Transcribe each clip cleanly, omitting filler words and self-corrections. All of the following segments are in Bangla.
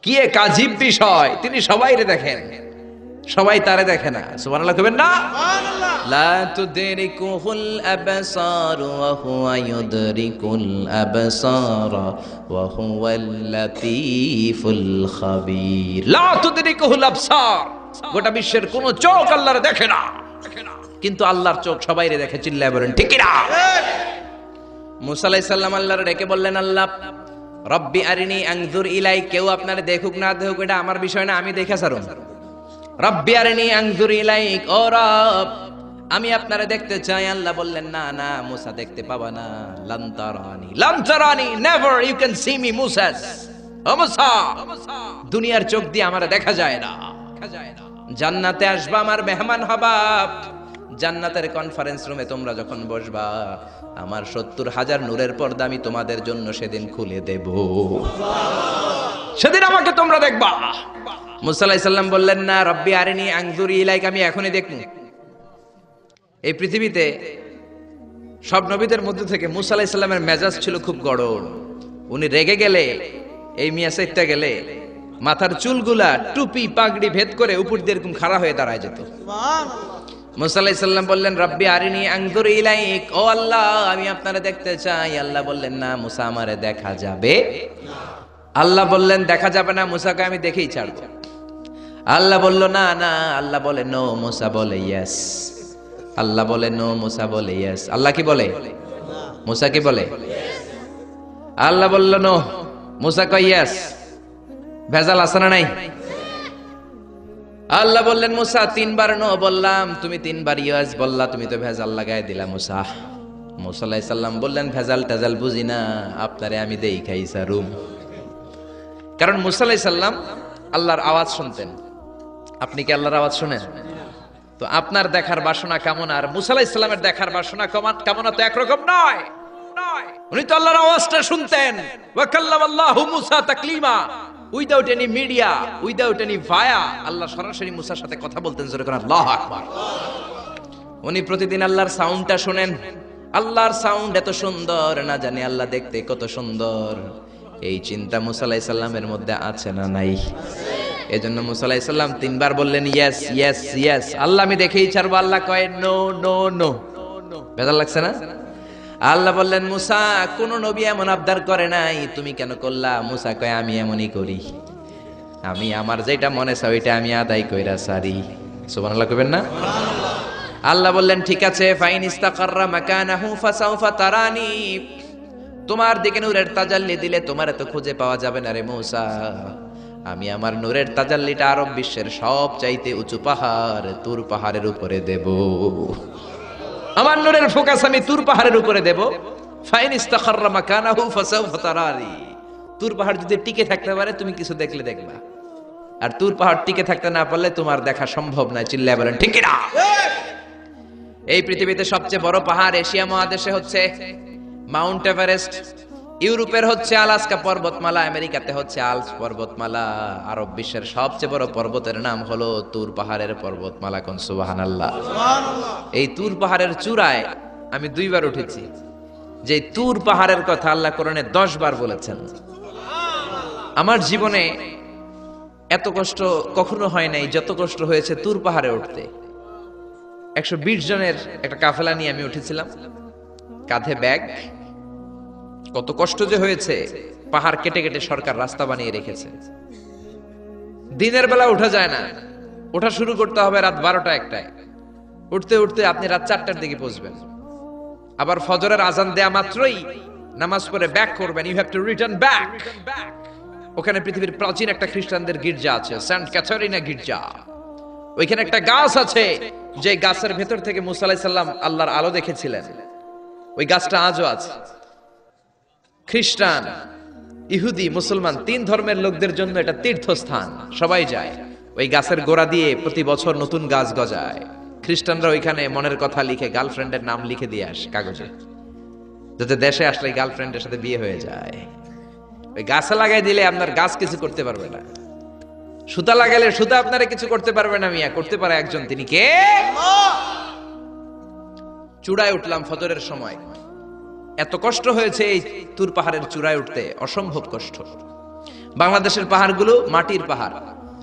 কি এক আজীব বিষয়, তিনি সবাইরে দেখেন, সবাই তারে দেখে না। সুবহানাল্লাহ কইবেন না? সুবহানাল্লাহ। লা তুদরিকুহুল আবসার ওয়া হুয়া ইউদরিকুল আবসার ওয়া হুয়াল লাতীফুল খাবীর। লা তুদরিকুহুল আবসার, গোটা বিশ্বের কোন চোখ আল্লাহরে দেখে না, কিন্তু আল্লাহর চোখ সবাইরে দেখে। চিল্লায় বলেন ঠিক কি না? মুসা আলাইহিস সালাম আল্লাহরে ডেকে বললেন, আল্লাহ রব্বি আরিনি আনজুর ইলাই, কেউ আপনারে দেখুক না দেখুক এটা আমার বিষয় না, আমি দেখে ছাড়ুম। রব্বি আরিনি আনজুর ইলাইক, ও রব আমি আপনারে দেখতে চাই। আল্লাহ বললেন, না না মুসা দেখতে পাবা না। লান তারানি, never you can see me Musa. ও মুসা, দুনিয়ার চোখ দিয়ে আমারে দেখা যায় না। জান্নাতে আসবা, আমার মেহমান হবা। জান্নাতের কনফারেন্স রুমে তোমরা যখন বসবা, আমার 70,000 নূরের পর্দা আমি তোমাদের জন্য সেদিন খুলে দেব, সেদিন আমাকে তোমরা দেখবা। মুসা আলাইহিস সালাম বললেন, না রব্বি আরিনি আনজুর ইলাইক, আমি এখনই দেখব। এই পৃথিবীতে সব নবীদের মধ্যে থেকে মুসা আলাইহিস সালামের মেজাজ ছিল খুব গড়ন। উনি রেগে গেলে, এই মিয়া সাইতে গেলে মাথার চুলগুলা টুপি পাগড়ি ভেদ করে উপর দিয়ে এরকম খাড়া হয়ে দাঁড়ায় যেত। মুসা আলাইহিস সালাম বললেন, রব্বি আরিনি আনজুর ইলাইক, ও আল্লাহ আমি আপনারে দেখতে চাই। আল্লাহ বললেন, না মুসা আমারে দেখা যাবে না। আল্লাহ বললেন, দেখা যাবে না, মুসাকে আমি দেখেই ছাড়ব। আল্লাহ বলল, না না। আল্লাহ বলে নো, মুসা বলে ইয়েস। আল্লাহ বলে নো, মুসা বলে ইয়েস। আল্লাহ কি বলে? মুসা কি বলে? আল্লাহ বলল নো, মুসা কয় ইয়েস। ভেজাল আছে না নাই? আল্লাহ বললেন, মুসা 3 বার নো বললাম, তুমি 3 বার ইয়েস বললা, তুমি তো ভেজাল লাগাই দিলা মুসা। মুসা আলাইহিস সালাম বললেন, ভেজাল টেজাল বুঝি না, আপনারে আমি দেখাই সারুম। কারণ মুসা আলাইহিস সালাম আল্লাহর আওয়াজ শুনতেন। আপনি কি আল্লাহর আওয়াজ শুনেন? তো আপনার দেখার বাসনা কেমন আর মুসা আলাইহিস সালামের দেখার বাসনা কেমন তো একরকম নয়। উনি তো আল্লাহর আওয়াজটা শুনতেন। ওয়া কাল্লামাল্লাহু মুসা তাকলিমা, without any media, without any via, Allah সরাসরি মুসার সাথে কথা বলতেন। জোরে করে আল্লাহু আকবার। উনি প্রতিদিন আল্লাহর সাউন্ডটা শুনেন। আল্লাহর সাউন্ড এত সুন্দর, না জানি আল্লাহ দেখতে কত সুন্দর। এই চিন্তা মুসা আলাইহিস সালামের মধ্যে আছে না নাই? এজন্য মুসা আলাইহিস সালাম 3 বার বললেন ইয়েস ইয়েস ইয়েস। আল্লাহ আমি দেখেই ছাড়বো। আল্লাহ কয় নো নো নো। বেজার লাগছে না? আল্লাহ বললেন, মুসা কোন নবী এমন আবদার করে নাই, তুমি কেন করলা? মুসা কয় আমি এমনই করি, আমি আমার যেটা মনে চাই ওইটা আমি আদায় কইরা সারি। সুবহানাল্লাহ কইবেন না? আল্লাহ বললেন, ঠিক আছে, ফাইন ইস্তাকাররা মাকানাহু ফাসাউফা তারানি, তোমার দিকে নূরের তাজাল্লি দিলে তোমার তো খুঁজে পাওয়া যাবে না রে মুসা। আমি আমার নূরের তাজাল্লিটা আরব বিশ্বের সব চাইতে উঁচু পাহাড় তুর পাহাড়ের উপরে দেব। আমার নূরের ফোকাস আমি তুর পাহাড়ের উপরে দেব। ফাইন ইস্তাকাররা মাকানাহু ফাসাউফা তারানি, তুর পাহাড় যদি টিকে থাকতে পারে তুমি কিছু দেখলে দেখবা, আর তুর পাহাড় টিকে থাকতে না পারলে তোমার দেখা সম্ভব না। চিল্লায় বলেন ঠিক কি না? এই পৃথিবীতে সবচেয়ে বড় পাহাড় এশিয়া মহাদেশে হচ্ছে মাউন্ট এভারেস্ট, ইউরোপের হচ্ছে আলাস্কা পর্বতমালা, আমেরিকাতে হচ্ছে আল্পস পর্বতমালা, আরব বিশ্বের সবচেয়ে বড় পর্বতের নাম হলো তুর পাহাড়ের পর্বতমালা। কোন সুবহানাল্লাহ। এই তুর পাহাড়ের চূড়ায় আমি 2 বার উঠেছি। যে তুর পাহাড়ের কথা আল্লাহ কোরআনে 10 বার বলেছেন। আমার জীবনে এত কষ্ট কখনো হয় নাই যত কষ্ট হয়েছে তুর পাহাড়ে উঠতে। 120 জনের একটা কাফেলা নিয়ে আমি উঠেছিলাম, কাঁধে ব্যাগ। কত কষ্ট যে হয়েছে, পাহাড় কেটে কেটে সরকার রাস্তা বানিয়ে রেখেছে। দিনের বেলা ওঠা যায় না, ওঠা শুরু করতে হবে রাত 12টা 1টায়। উঠতে উঠতে আপনি রাত 4টার দিকে পৌঁছবেন। আবার ফজরের আজান দেয়া মাত্রই নামাজ পড়ে ব্যাক করবেন। You have to return back. ওখানে পৃথিবীর প্রাচীন একটা খ্রিস্টানদের গির্জা আছে, সেন্ট ক্যাথারিনা গির্জা। ওইখানে একটা গাছ আছে, যে গাছের ভেতর থেকে মুসা আলাইহিস সালাম আল্লাহর আলো দেখেছিলেন। ওই গাছটা আজও আছে। খ্রিস্টান, ইহুদি, মুসলমান 3 ধর্মের লোকদের জন্য এটা তীর্থস্থান, সবাই যায়। ওই গাছের গোড়া দিয়ে প্রতি বছর নতুন গাছ গজায়। খ্রিস্টানরা ওইখানে মনের কথা লিখে, গার্লফ্রেন্ডের নাম লিখে দিয়ে আসে কাগজে, যাতে দেশে আসলে গার্লফ্রেন্ডের সাথে বিয়ে হয়ে যায়। ওই গাছে লাগাই দিলে আপনার গাছ কিছু করতে পারবে না। সুতা লাগাইলে সুতা আপনারা কিছু করতে পারবে না। মিয়া করতে পারে একজন, তিনি কে? চূড়ায় উঠলাম ফজরের সময়। এত কষ্ট হয়েছে এই তুর পাহাড়ের চূড়ায় উঠতে, অসম্ভব কষ্ট। বাংলাদেশের পাহাড়গুলো মাটির পাহাড়।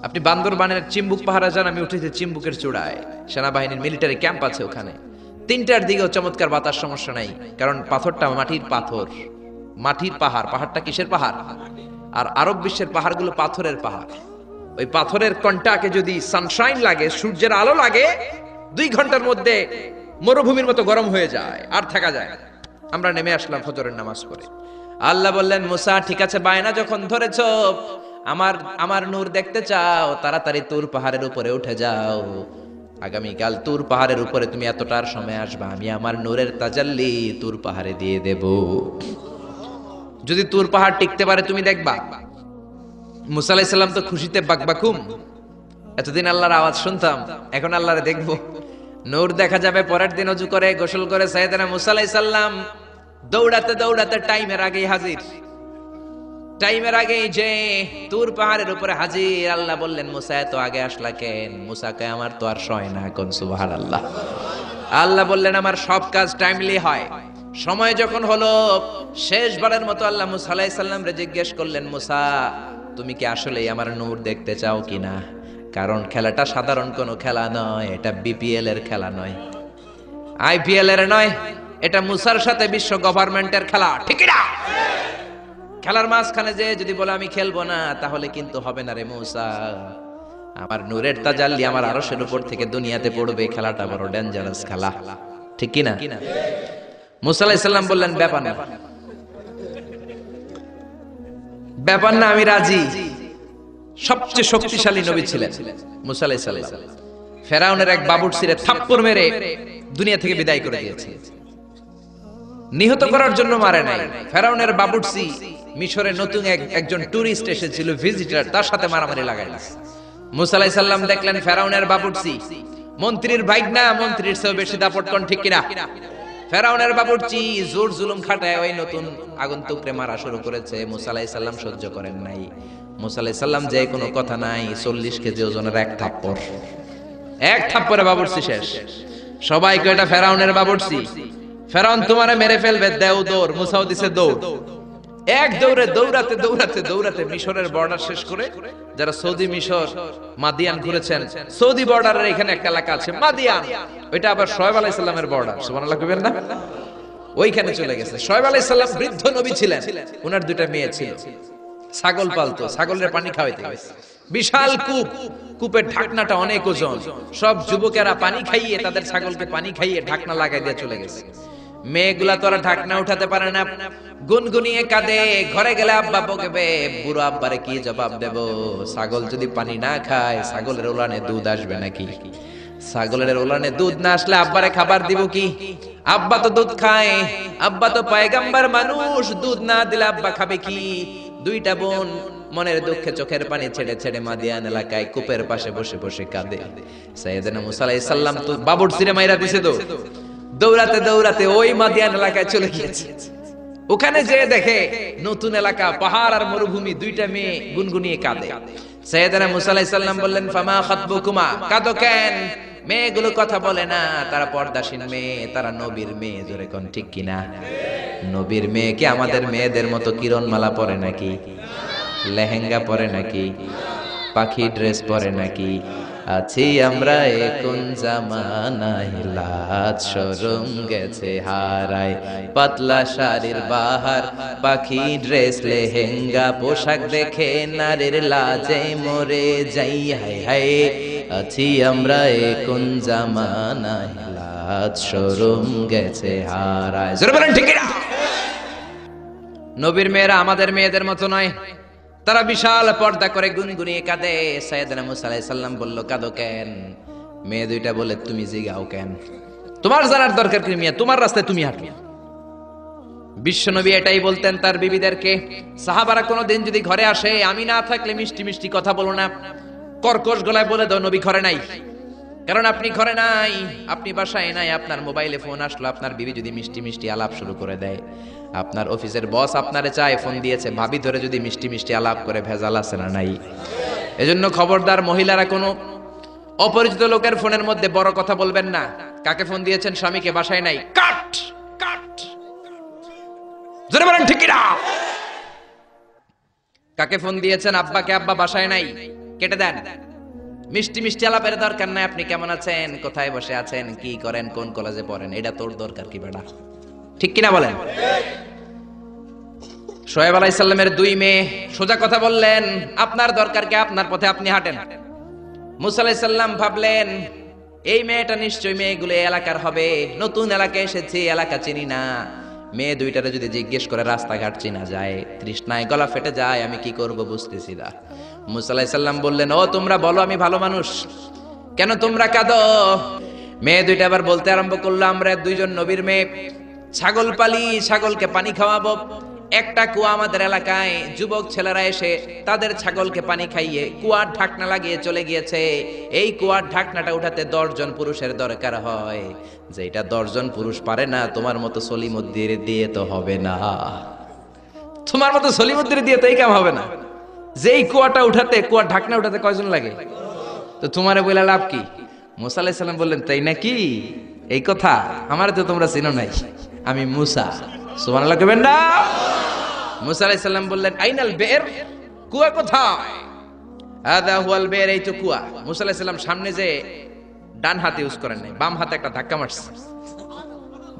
আপনি বান্দরবানের চিম্বুক পাহাড়ে যান, আমি উঠেছি চিম্বুকের চূড়ায়, সেনাবাহিনীর মিলিটারি ক্যাম্প আছে ওখানে। 3টার দিকেও চমৎকার বাতাস, সমস্যা নাই, কারণ পাথরটা মাটির পাথর, মাটির পাহাড়। পাহাড়টা কিসের পাহাড়? আর আরব বিশ্বের পাহাড়গুলো পাথরের পাহাড়। ওই পাথরের কন্টাকে যদি সানশাইন লাগে, সূর্যের আলো লাগে, 2 ঘন্টার মধ্যে মরুভূমির মতো গরম হয়ে যায়, আর থাকা যায় না। আমরা নেমে আসলাম ফজরের নামাজ পড়ে। আল্লাহ বললেন, মুসা ঠিক আছে, বায়না যখন ধরেছো, আমার নূর দেখতে চাও, তাড়াতাড়ি তুর পাহাড়ের উপরে উঠে যাও। আগামীকাল তুর পাহাড়ের উপরে তুমি এতটার সময় আসবা, আমি আমার নূরের তাজাল্লি তুর পাহাড়ে দিয়ে দেব। যদি তুর পাহাড় টিকতে পারে তুমি দেখবা। মুসা আলাইহিস সালাম তো খুশিতে বাকবাকুম। এতদিন আল্লাহর আওয়াজ শুনতাম, এখন আল্লাহরে দেখবো, নূর দেখা যাবে। পরের দিন ওযু করে গোসল করে সাইয়েদনা মুসা আলাইহিস সালাম দৌড়াতে দৌড়াতে টাইমের আগেই হাজির। টাইমের আগেই যে তুর পাহাড়ের উপরে হাজির। আল্লাহ বললেন, মুসা এত আগে আসলা কেন? মুসাকে আমার তো আর সয় না, কোন সুবহানাল্লাহ। আল্লাহ বললেন, আমার সব কাজ টাইমলি হয়। সময় যখন হলো, শেষবারের মতো আল্লাহ মুসা আলাইহিস সালামরে জিজ্ঞেস করলেন, মুসা তুমি কি আসলেই আমার নূর দেখতে চাও কিনা? কারণ খেলাটা সাধারণ কোনো খেলা নয়, এটা বিপিএল এর খেলা নয়, আইপিএল এর নয়, এটা মুসার সাথে বিশ্ব গভর্নমেন্টের খেলা, ঠিক না? খেলার মাঝখানে যে যদি বলে আমি খেলবো না, তাহলে কিন্তু হবে না রে মুসা। আমার নূরের তাজাল্লি আমার আরশের উপর থেকে দুনিয়াতে পড়বে, খেলাটা বড় ডেঞ্জারাস খেলা, ঠিক কি না? মুসা আলাইহিস সালাম বললেন, ব্যাপার না, ব্যাপার না, আমি রাজি। সবচেয়ে শক্তিশালী নবী ছিলেন মুসা আলাইহিস সালাম। ফেরাউনের এক বাবুর্চিরে থাপ্পড় মেরে দুনিয়া থেকে বিদায় করে দিয়েছে। নিহত করার জন্য মারে নাই। ফেরাউনের বাবুর্চি মিশরে নতুন একজন টুরিস্ট এসেছিল, ভিজিটর, তার সাথে মারামারি লাগাইল। মুসা আলাইহিস সালাম দেখলেন ফেরাউনের বাবুর্চি মন্ত্রীর ভাইগনা, মন্ত্রীর চেয়ে বেশি দাপট, কোন ঠিক কিনা? ফেরাউনের বাবুর্চি জোর জুলুম খাটায় ওই নতুন আগন্তুকরে মারা শুরু করেছে। মুসা আলাইহিস সালাম সহ্য করেন নাই। মুসা আলাইহিস সালাম যে কোনো কথা নাই, 40 কেজি ওজনের এক থাপ্পড়ে বাবুর্চি শেষ। সবাই কয় এটা ফেরাউনের বাবুর্চি, ফেরাউন তোমারে মেরে ফেলবে, দেও দৌড়। মুসাও দিছে দৌড়। এক দৌড়ে দৌড়াতে দৌড়াতে দৌড়াতে মিশরের বর্ডার শেষ করে, যারা সৌদি মিশর মাদিয়ান ঘুরেছেন, সৌদি বর্ডারের এখানে একটা এলাকা আছে মাদিয়ান, ওইটা আবার শোয়েব আলাইহিস সালামের বর্ডার, সুবহানাল্লাহ কইবেন না? ওইখানে চলে গেছে। শোয়েব আলাইহিস সালাম বৃদ্ধ নবী ছিলেন, ওনার 2টা মেয়ে ছিল, ছাগল পালতো, ছাগলের পানি খাওয়াইতে গেছে। বিশাল কূপ, কূপের ঢাকনাটা অনেক ওজন। সব যুবকেরা পানি খাইয়ে, তাদের ছাগলকে পানি খাইয়ে ঢাকনা লাগাই দিয়ে চলে গেছে। মেয়েগুলা তো আর ঢাকনা উঠাতে পারে না, গুনগুনিয়ে কাঁদে। ঘরে গেলে আব্বা বকবে, বুড়ো আব্বারে কি জবাব দেব? ছাগল যদি পানি না খায়, ছাগলের ওলানে দুধ আসবে নাকি? ছাগলের ওলানে দুধ না আসলে আব্বারে খাবার দিব কি? আব্বা তো দুধ খায়, আব্বা তো পয়গম্বর মানুষ, দুধ না দিলে আব্বা খাবে কি? 2টা বোন মনের দুঃখে চোখের পানি ছেড়ে ছেড়ে মাদিয়ান এলাকায় কূপের পাশে বসে বসে কাঁদে। সাইয়েদনা মুসা আলাইহিস সালাম তো বাবুর্চিরে মাইরা দিছে, দৌড়াতে দৌড়াতে ওই মাদিয়ান এলাকায় চলে গিয়েছে। ওখানে যে দেখে নতুন এলাকা, পাহাড় আর মরুভূমি, 2টা মেয়ে গুনগুনিয়ে কাঁদে। সাইয়েদনা মুসা আলাইহিস সালাম বললেন, ফামা খাতবুকুমা, কাঁদো কেন? মেয়েগুলো কথা বলে না, তারা পর্দাশীন মেয়ে, তারা নবীর মেয়ে, জোরে কোন ঠিক কিনা? নবীর মেয়ে কি আমাদের মেয়েদের মতো কিরণমালা পরে নাকি? লেহেঙ্গা পরে নাকি? পাখি ড্রেস পরে নাকি? আছি আমরা কোন জামানায়, লাজ শরম গেছে হারায়, পাতলা শাড়ির বাহার, পাখি ড্রেস, লেহেঙ্গা পোশাক দেখে নারীর লাজে মরে যাই, হায় হায়। আছি আমরা কোন জামানায়, লাজ শরম গেছে হারায়। জোরে বলেন ঠিক না? নবীর মেয়েরা আমাদের মেয়েদের মতো নয়, তারা বিশাল পর্দা করে গুনগুনিয়ে কাঁদে। সাইয়েদনা মুসা আলাইহিস সালাম বলল, কাঁদো কেন? মেয়ে 2টা বলে, তুমি জিগাও কেন? তোমার জানার দরকার কি? মিয়া তোমার রাস্তায় তুমি হাঁটো। বিশ্বনবী এটাই বলতেন তার বিবিদেরকে। সাহাবারা কোনোদিন যদি ঘরে আসে, আমি না থাকলে মিষ্টি মিষ্টি কথা বলো না, কর্কশ গলায় বলে দাও নবী ঘরে নাই। কারণ আপনি ঘরে নাই, আপনি বাসায় নাই, আপনার মোবাইলে ফোন আসলো, আপনার বিবি যদি মিষ্টি মিষ্টি আলাপ শুরু করে দেয়, আপনার অফিসের বস আপনারে চায়, ফোন দিয়েছে, ভাবি ধরে যদি মিষ্টি মিষ্টি আলাপ করে, ভেজাল আছে না নাই? এজন্য খবরদার মহিলারা কোনো অপরিচিত লোকের ফোনের মধ্যে বড় কথা বলবেন না। কাকে ফোন দিয়েছেন? স্বামীকে, বাসায় নাই, কাট কাট। জোরে বলেন ঠিক না? কাকে ফোন দিয়েছেন? আব্বাকে। আব্বা বাসায় নাই, কেটে দেন। মিষ্টি মিষ্টি আলাপের দরকার নাই। আপনি কেমন আছেন, কোথায় বসে আছেন, কি করেন, কোন কলেজে পড়েন, এটা তোর দরকার কি বেটা? ঠিক কিনা বলেন? শোয়েব আলাইহিস সালামের 2 মেয়ে সোজা কথা বললেন, আপনার দরকার কি, আপনার পথে আপনি হাঁটেন। মুসা আলাইহিস সালাম ভাবলেন, এই মেয়েটা নিশ্চয়ই মেয়েগুলো এলাকার হবে, নতুন এলাকায় এসেছে, এলাকা চিনি না। মেয়ে দুইটারে যদি জিজ্ঞেস করে রাস্তাঘাট চিনা যায়, তৃষ্ণায় গলা ফেটে যায়, আমি কি করব বুঝতেছি না। মুসা আলাইহিস সালাম বললেন, ও তোমরা বলো আমি ভালো মানুষ, কেন তোমরা কাঁদো? মেয়ে দুইটা আবার বলতে আরম্ভ করলো, আমরা 2 জন নবীর মেয়ে, ছাগল পালি, ছাগলকে পানি খাওয়াবো। একটা কুয়া আমাদের এলাকায়, যুবক ছেলেরা এসে তাদের ছাগলকে পানি খাইয়ে কুয়ার ঢাকনা লাগিয়ে চলে গিয়েছে। এই কুয়ার ঢাকনাটা উঠাতে 10 জন পুরুষের দরকার হয়, যেটা 10 জন পুরুষ পারে না। তোমার মতো সলিমুদ্দির দিয়ে তো হবে না, তোমার মতো সলিমুদ্দির দিয়ে তো এই কাম হবে না। যেই কুয়াটা উঠাতে, কুয়ার ঢাকনা উঠাতে কয়জন লাগে? তো তোমারে বলে লাভ কি? মুসা আলাইহিস সালাম বললেন, তাই নাকি? এই কথা আমারে তো তোমরা চিনো নাই, আমি মুসা। সুবহানাল্লাহ কইবেন না? মুসা আলাইহিস সালাম বললেন, আইনাল বের, কুয়া কোথায়? হাদা হুয়াল বের, এই তো কুয়া। মুসা আলাইহিস সালাম সামনে যে ডান হাত ইউজ করেন নাই, বাম হাতে একটা ধাক্কা মারছে।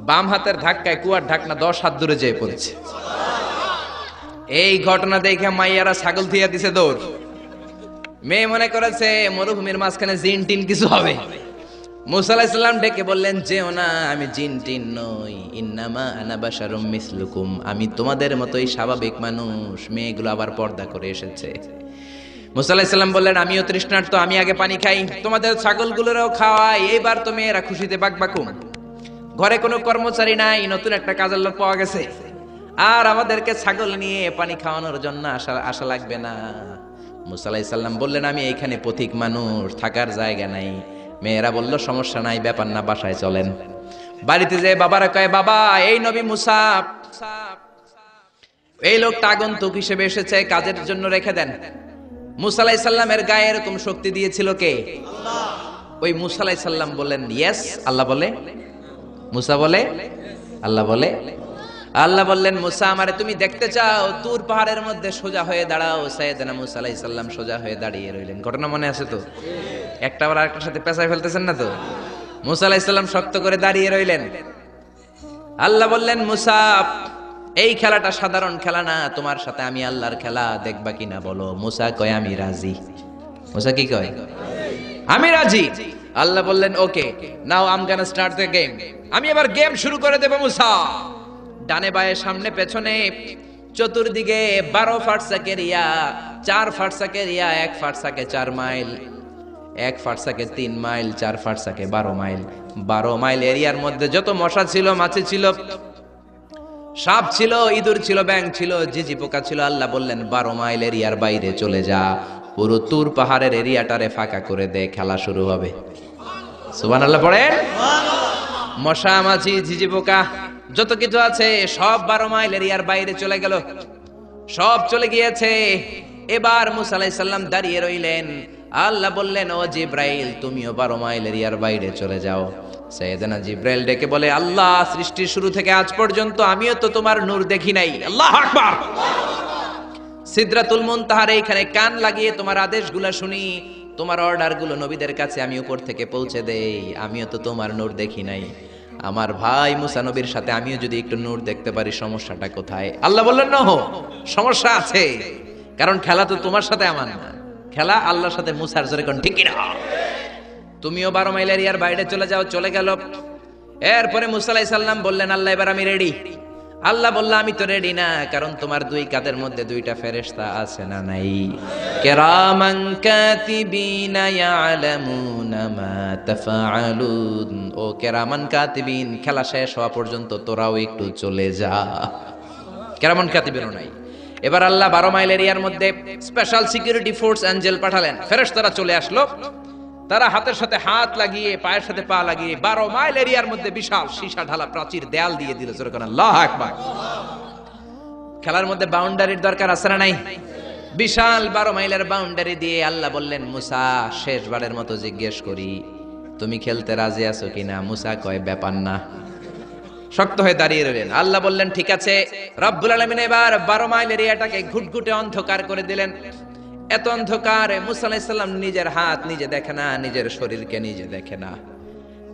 বাম হাতের ধাক্কায় কুয়ার ঢাকনা 10 হাত দূরে যেয়ে পড়েছে। এই ঘটনা দেখে মাইয়ারা ছাগল থিয়া দিছে দৌড়। মেয়ে মনে করেছে মরুভূমির মাঝখানে জিন টিন কিছু হবে। মুসা আলাইহিস সালাম ডেকে বললেন, যেও না, আমি জিন টিন নই, ইন্নামা আনা বাশারুম মিসলুকুম, আমি তোমাদের মতোই স্বাভাবিক মানুষ। মেয়েগুলো আবার পর্দা করে এসেছে। মুসা আলাইহিস সালাম বললেন, আমিও তৃষ্ণার্ত, আমি আগে পানি খাই, তোমাদের ছাগলগুলোরও খাওয়াই। এইবার তো মেয়েরা খুশিতে বাকবাকুম। ঘরে কোনো কর্মচারী নাই, নতুন একটা কাজের লোক পাওয়া গেছে, আর আমাদেরকে ছাগল নিয়ে পানি খাওয়ানোর জন্য আশা লাগবে না। মুসা আলাইহিস সালাম বললেন, আমি এইখানে পথিক মানুষ, থাকার জায়গা নাই। মেয়েরা বলল, সমস্যা নাই, ব্যাপার না, বাসায় চলেন। বাড়িতে যে বাবারা কয়, বাবা এই নবী মুসা, এই লোকটা আগন্তুক হিসেবে এসেছে, কাজের জন্য রেখে দেন। মুসা আলাইহিস সালামের গায়ে এরকম শক্তি দিয়েছিল কে? আল্লাহ। ওই মুসা আলাইহিস সালাম বলেন, ইয়েস। আল্লাহ বলে? মুসা বলে? আল্লাহ বলে? আল্লাহ বললেন, মুসা আমারে তুমি দেখতে চাও? তুর পাহাড়ের মধ্যে সোজা হয়ে দাঁড়াও। সাইয়েদনা মুসা আলাইহিস সালাম সোজা হয়ে দাঁড়িয়ে রইলেন। ঘটনা মনে আছে তো? একটা আবার আরেকটার সাথে পেঁচায় ফেলতেছেন না তো? মুসা আলাইহিস সালাম শক্ত করে দাঁড়িয়ে রইলেন। আল্লাহ বললেন, মুসা এই খেলাটা সাধারণ খেলা না, তোমার সাথে আমি আল্লাহর খেলা, দেখবা কিনা বলো? মুসা কয়, আমি রাজি। মুসা কি কয়? আমি রাজি। আল্লাহ বললেন, okay, now I am gonna start the game. আমি এবার গেম শুরু করে দেব। মুসা ডানে বায়ে সামনে পেছনে চতুর্দিকে 12 ফারসাকের ইয়া, 4 ফারসাকের ইয়া, 1 ফারসাকে 4 মাইল, 1 ফারসাকে 3 মাইল, 4 ফারসাকে 12 মাইল। 12 মাইল এরিয়ার মধ্যে যত মশা ছিল, মাছি ছিল, সাপ ছিল, ইঁদুর ছিল, ব্যাঙ ছিল, জিজি পোকা ছিল, আল্লাহ বললেন 12 মাইল এরিয়ার বাইরে চলে যা, পুরো তুর পাহাড়ের এরিয়াটারে ফাঁকা করে দে, খেলা শুরু হবে। সুবহানাল্লাহ পড়েন। মশা, মাছি, ঝিঝি পোকা যত কিছু আছে সব 12 মাইল এরিয়ার বাইরে চলে গেল, সব চলে গিয়েছে। এবার মুসা আলাইহিস সালাম দাঁড়িয়ে রইলেন। আল্লাহ বললেন, ও জিব্রাইল, তুমিও 12 মাইল এরিয়ার বাইরে চলে যাও। সাইয়েদনা জিব্রাইল ডেকে বলে, আল্লাহ, সৃষ্টির শুরু থেকে আজ পর্যন্ত আমিও তো তোমার নূর দেখি নাই। আল্লাহু আকবার। সিদরাতুল মুনতাহার এইখানে কান লাগিয়ে তোমার আদেশগুলো শুনি, তোমার অর্ডারগুলো নবীদের কাছে আমি উপর থেকে পৌঁছে দেই, আমিও তো তোমার নূর দেখি নাই। আমার ভাই মুসা নবীর সাথে আমিও যদি একটু নূর দেখতে পারি, সমস্যাটা কোথায়? আল্লাহ বললেন, না, সমস্যা আছে, কারণ খেলা তো তোমার সাথে আমার না, খেলা আল্লাহর সাথে। মুসার জোরে কোন ঠিক কিনা? তুমিও 12 মাইল এরিয়ার বাইরে চলে যাও। চলে গেল। এরপরে মুসা আলাইহিস সালাম বললেন, আল্লাহ এবার আমি রেডি। আল্লাহ বলল, আমি তো রেডি না, কারণ তোমার 2 কাঁধের মধ্যে 2টা ফেরেশতা আছে না নাই? কিরামান কাতিবিনা ইয়ালামুনা মা তাফআলুন। ও কিরামান কাতিবিন, খেলা শেষ হওয়া পর্যন্ত তোরাও একটু চলে যা। কিরামান কাতিবিনও নাই। এবার আল্লাহ 12 মাইল এরিয়ার মধ্যে স্পেশাল সিকিউরিটি ফোর্স এঞ্জেল পাঠালেন। ফেরেশতারা চলে আসলো। তারা হাতের সাথে হাত লাগিয়ে, পায়ের সাথে পা লাগিয়ে 12 মাইল এরিয়ার মধ্যে বিশাল সীসা ঢালা প্রাচীর দেয়াল দিয়ে দিল। আল্লাহু আকবার। খেলার মধ্যে বাউন্ডারির দরকার আছে না নাই? বিশাল 12 মাইলের বাউন্ডারি দিয়ে আল্লাহ বললেন, মুসা, শেষবারের মতো জিজ্ঞেস করি, তুমি খেলতে রাজি আছো কিনা? মুসা কয়, ব্যাপার না, শক্ত হয়ে দাঁড়িয়ে রইলেন। আল্লাহ বললেন ঠিক আছে। রব্বুল আলামিন এবার 12 মাইল এরিয়াটাকে ঘুটঘুটে অন্ধকার করে দিলেন। এত অন্ধকার, মুসা আলাইহিস সালাম নিজের হাত নিজে দেখে না, নিজের শরীরকে নিজে দেখে না।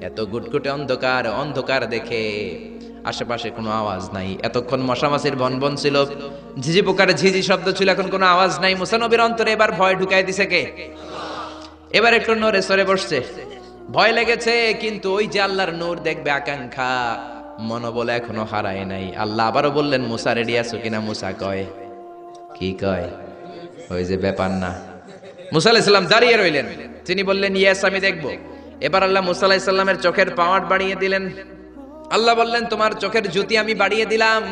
এত ঘুটঘুটে অন্ধকার, অন্ধকার দেখে আশেপাশে কোনো আওয়াজ নাই। এতক্ষণ মশামাছির ভনভন ছিল, ঝিঝি পোকার ঝিঝি শব্দ ছিল, এখন কোনো আওয়াজ নাই। মুসা নবীর অন্তরে এবার ভয় ঢুকাই দিছে কে? এবার একটু নড়ে সরে বসছে, ভয় লেগেছে, কিন্তু ওই যে আল্লাহর নূর দেখবে আকাঙ্ক্ষা, মনোবল এখনো হারায় নাই। আল্লাহ আবারও বললেন মুসা রেডি আছো কিনা? মুসা কয় কি কয়? ওই যে ব্যাপার না। মুসা আলাইহিস সালাম দাঁড়িয়ে রইলেন, তিনি বললেন ইয়েস আমি দেখব। এবার আল্লাহ মুসা আলাইহিস সালামের চোখের পাওয়ার বাড়িয়ে দিলেন। আল্লাহ বললেন তোমার চোখের জ্যোতি আমি বাড়িয়ে দিলাম,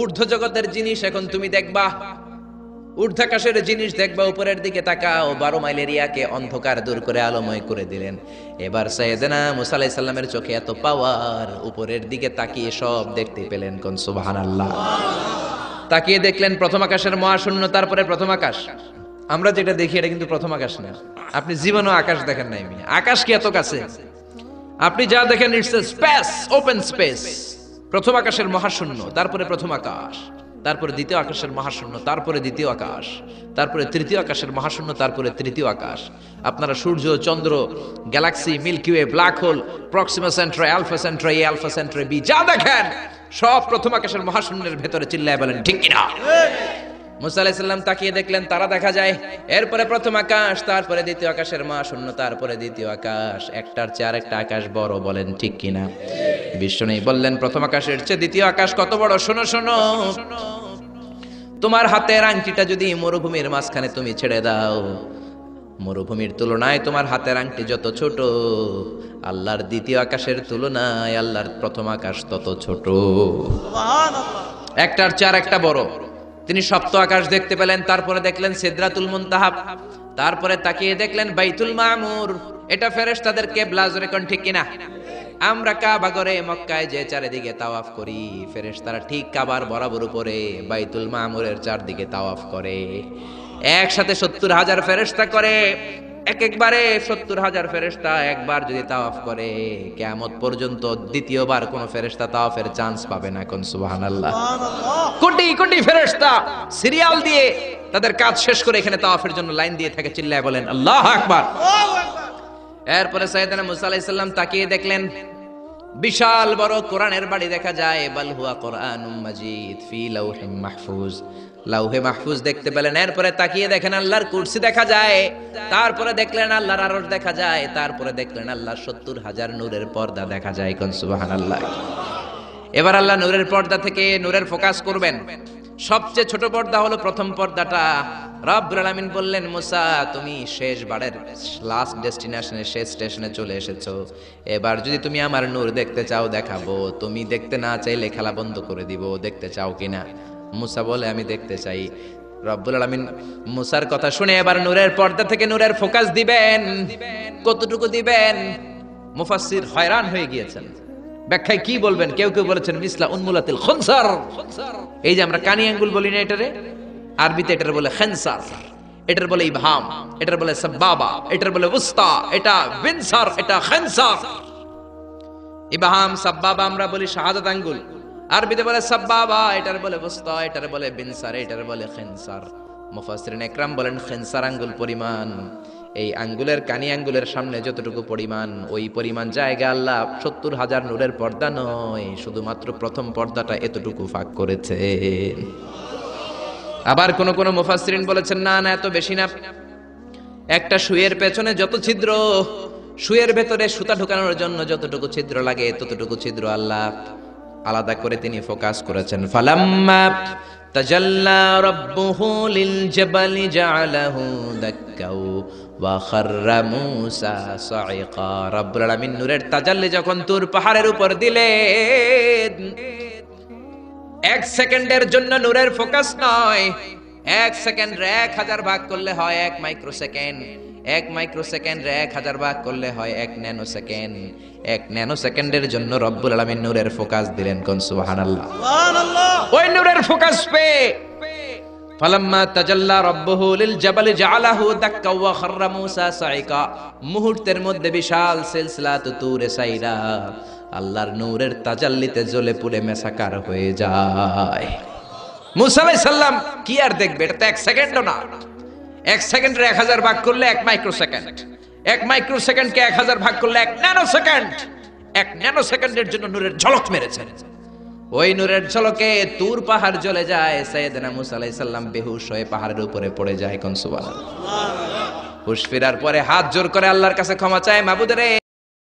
ঊর্ধ্ব জগতের জিনিস এখন তুমি দেখবা, ঊর্ধ্বাকাশের জিনিস দেখবা, উপরের দিকে তাকাও। 12 মাইল এরিয়াকে অন্ধকার দূর করে আলোময় করে দিলেন। এবার সাইয়েদনা মুসা আলাইহিস সালামের চোখে এত পাওয়ার, উপরের দিকে তাকিয়ে সব দেখতে পেলেন। কোন সুবহানাল্লাহ। তাকিয়ে দেখলেন প্রথম আকাশের মহাশূন্য, তারপরে প্রথম আকাশ। আমরা যেটা দেখি এটা কিন্তু প্রথম আকাশ না। আপনি জীবনেও আকাশ দেখেন নাই। আকাশ কি এত কাছে? আপনি যা দেখেন it's a space, open space. প্রথম আকাশের মহাশূন্য, তারপরে প্রথম আকাশ, তারপরে দ্বিতীয় আকাশের মহাশূন্য, তারপরে দ্বিতীয় আকাশ, তারপরে তৃতীয় আকাশের মহাশূন্য, তারপরে তৃতীয় আকাশ। আপনারা সূর্য, চন্দ্র, galaxy, milky way, black hole, Proxima Centauri, Alpha Centauri, A Alpha Centauri B, যা দেখেন সব প্রথম আকাশের মহাশূন্যের ভেতরে। চিল্লায় বলেন ঠিক কিনা? মুসা আলাইহিস সালাম তাকিয়ে দেখলেন তারা দেখা যায়। এরপরে প্রথম আকাশ, তারপরে দ্বিতীয় আকাশের মহাশূন্য, তারপরে দ্বিতীয় আকাশ। একটার চেয়ে আরেকটা আকাশ বড়, বলেন ঠিক কিনা? বিশ্বনবী বললেন প্রথম আকাশের চেয়ে দ্বিতীয় আকাশ কত বড়? শোনো শোনো, তোমার হাতের আংটিটা যদি মরুভূমির মাঝখানে তুমি ছেড়ে দাও, মরুভূমির তুলনায় তোমার হাতের আংটি যত ছোট, আল্লাহর দ্বিতীয় আকাশের তুলনায় আল্লাহর প্রথম আকাশ তত ছোট। একটার চেয়ে আরেকটা বড়। তিনি সপ্ত আকাশ দেখতে পেলেন, তারপরে দেখলেন সিদরাতুল মুনতাহা, তারপরে তাকিয়ে দেখলেন বাইতুল মামুর। এটা ফেরেশতাদের কিবলা, জোরে কোন ঠিক কিনা? আমরা কাবা ঘরে মক্কায় যে চারিদিকে তাওয়াফ করি, ফেরেশতারা ঠিক কাবার বরাবর উপরে বাইতুল মামুরের চারদিকে তাওয়াফ করে। একসাথে 70,000 ফেরেশতা করে। একবারে 70,000 ফেরেশতা একবার যদি তাওয়াফ করে, কিয়ামত পর্যন্ত দ্বিতীয়বার কোন ফেরেশতা তাওয়াফের চান্স পাবে না। কোন সুবহানাল্লাহ। কোটি কোটি ফেরেশতা সিরিয়াল দিয়ে তাদের কাজ শেষ করে এখানে তাওয়াফের জন্য লাইন দিয়ে থাকে। চিল্লায় বলেন আল্লাহু আকবার। এরপরে সাইয়েদনা মুসা আলাইহিস সালাম তাকিয়ে দেখলেন বিশাল বড় কোরআনের বাড়ি দেখা যায়। বাল হুয়া কোরআনুম মাজিদ ফি লাউহিম মাহফুজ, লাউহে মাহফুজ দেখতে পেলেন। এরপরে তাকিয়ে দেখেন আল্লাহর কুরসি দেখা যায়, তারপরে দেখলেন আল্লাহর আরশ দেখা যায়, তারপরে দেখলেন আল্লাহর 70,000 নূরের পর্দা দেখা যায়। কোন সুবহানাল্লাহ। এবার আল্লাহ নূরের পর্দা থেকে নূরের ফোকাস করবেন। সবচেয়ে ছোট পর্দা হলো প্রথম পর্দাটা। রব্বুল আলামিন বললেন মুসা তুমি শেষবারের লাস্ট ডেস্টিনেশনে, শেষ স্টেশনে চলে এসেছো। এবার যদি তুমি আমার নূর দেখতে চাও দেখাবো, তুমি দেখতে না চাইলে খেলা বন্ধ করে দিব। দেখতে চাও কিনা? মুসা বলে আমি দেখতে চাই। রব্বুল আলামিন মুসার কথা শুনে এবার নূরের পর্দা থেকে নূরের ফোকাস দিবেন। কতটুকু দিবেন? মুফাসসির হয়রান হয়ে গিয়েছেন। ব্যাখ্যায় কি বলবেন? কেউ কেউ বলেছেন মিসলা উন্মুলাতিল খুনসার। এই যে আমরা কানি আঙ্গুল বলি না, এটারে আরবিতে এটার বলে খেনসার, এটার বলে ইবহাম, এটার বলে সাব্বাবা, এটার বলে উস্তা, এটা বিনসার, এটা খেনসার। ইবহাম সাব্বাবা আমরা বলি শাহাদাত আঙ্গুল, আরবিতে বলে সাব্বাবা, এটার বলে উস্তা, এটার বলে বিনসার, এটার বলে খেনসার। মুফাসসিরিন ইকরাম বলেন খেনসার আঙ্গুল পরিমাণ এই আঙ্গুলের, কানি আঙ্গুলের সামনে যতটুকু পরিমাণ, ওই পরিমাণ জায়গা আল্লাহ 70,000 নূরের পর্দা নয়, শুধুমাত্র প্রথম পর্দাটা এতটুকু ফাঁক করেছে। আবার কোন কোন মুফাসসিরিন বলেছেন না না, এত বেশি না। একটা সুইয়ের পেছনে যত ছিদ্র, সুইয়ের ভেতরে সুতা ঢোকানোর জন্য যতটুকু ছিদ্র লাগে, ততটুকু ছিদ্র আল্লাহ আলাদা করে তিনি ফোকাস করেছেন। ফালাম্মা তাজাল্লা রাব্বুহু লিল জাবালি জাআলাহু দাক্কাও ওয়া খাররা মূসা সাইকা। রব্বুল আলামিন নূরের তাজাল্লি যখন তুর পাহাড়ের উপর দিলেন, 1 সেকেন্ডের জন্য নূরের ফোকাস নয়, 1 সেকেন্ড 1000 ভাগ করলে হয় 1 মাইক্রোসেকেন্ড, 1 মাইক্রোসেকেন্ড 1000 ভাগ করলে হয় 1 ন্যানো সেকেন্ড। 1 ন্যানো সেকেন্ডের জন্য রব্বুল আলামিন নূরের ফোকাস দিলেন। কোন সুবহানাল্লাহ। সুবহানাল্লাহ। ওই নূরের ফোকাস পেয়ে ফালাম্মা তাজাল্লা রাব্বুহু লিল জাবালি জাআলাহু দাক্কা ওয়া খাররা মূসা সাইকা, মুহূর্তের মধ্যে বিশাল সিলসিলাত তুরে সাইরা আল্লাহর নূরের তাজাল্লিতে জ্বলে পুড়ে মেসাকার হয়ে যায়। মুসা আলাইহিস সালাম কি আর দেখবে, এটা তো 1 সেকেন্ডও না। 1 সেকেন্ডের 1000 ভাগ করলে 1 মাইক্রোসেকেন্ড, 1 মাইক্রোসেকেন্ডকে 1000 ভাগ করলে 1 ন্যানো সেকেন্ড। 1 ন্যানো সেকেন্ডের জন্য নূরের ঝলক মেরেছেন। ওই নূরের ঝলকে তুর পাহাড় জ্বলে যায়। সাইয়েদনা মুসা আলাইহিস সালাম বেহুশ হয়ে পাহাড়ের উপরে পড়ে যায়। কোন সুবহানাল্লাহ। হুশ ফেরার পরে হাত জোর করে আল্লাহর কাছে ক্ষমা চায়, মাবুদ রে